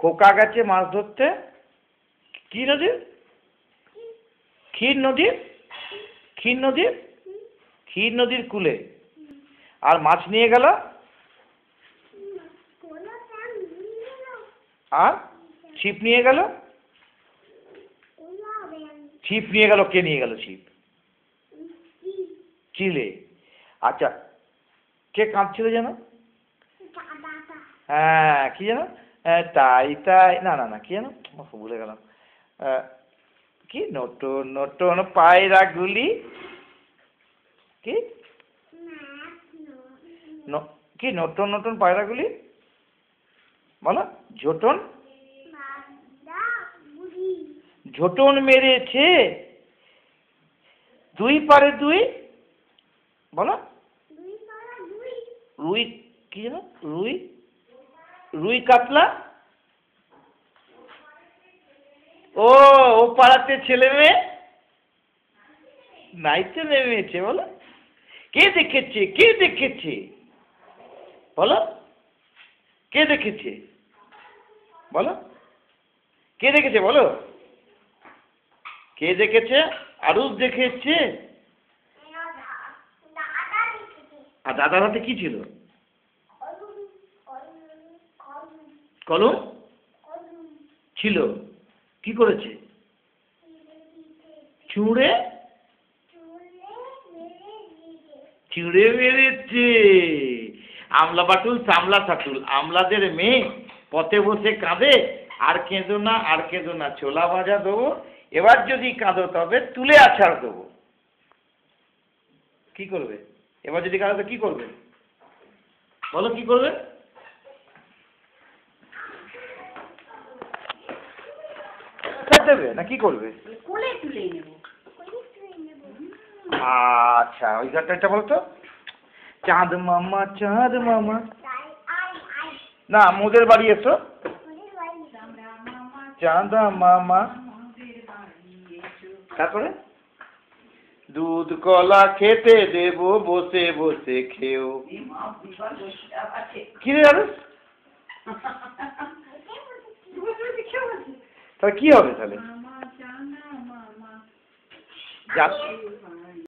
খোকা গেছে মাছ ধরতে কি নদীর? ক্ষীর নদীর? ক্ষীর নদীর? ক্ষীর নদীর কূলে। আর মাছ নিয়ে গেল? আর ছিপ নিয়ে গেল? ছিপ নিয়ে গেল, কে নিয়ে গেল ছিপ? চিলে। আচ্ছা, কে কাঁদছিল যেন? হ্যাঁ, কি যেন? তাই তাই, না না না, কি যেন, ভুলে গেলাম। কি নতুন নতুন পায়রাগুলি, কি কি নতুন নতুন পায়রাগুলি বলো? ঝোটন ঝোটন মেরেছে দুই পারে দুই, বলো? রুই, কি যেন? রুই, রুই কাতলা। ও ও পাড়াতে ছেলে মেয়ে নাইতে নেমেছে, বলো? কে দেখেছে? কে দেখেছে বলো? কে দেখেছে বলো? কে দেখেছে বলো? কে দেখেছে? আরুষ দেখেছে। আর দাদার হাতে কি ছিল? কলম ছিল। কি করেছে? ছুঁড়ে ছুঁড়ে মেরেছে। আমলা বাটুল চামলা ছাটুল, আমলাদের মেয়ে পথে বসে কাঁদে, আর কেঁদো না আর কেঁদো না, ছোলা ভাজা দেবো, এবার যদি কাঁদো তবে তুলে আছাড় দেবো। কি করবে এবার যদি কাঁদো তো কি করবে বলো? কি করবে? দেবে না কি করবে? আচ্ছা, ওই গানটা বলতো, চাঁদ মামা চাঁদ মামা। না, মোদের বাড়ি এসো, চাঁদা মামা। তারপরে দুধ কলা খেতে দেবো, বসে বসে খেও। কি রে আরুষ? তাহলে কি হবে তাহলে?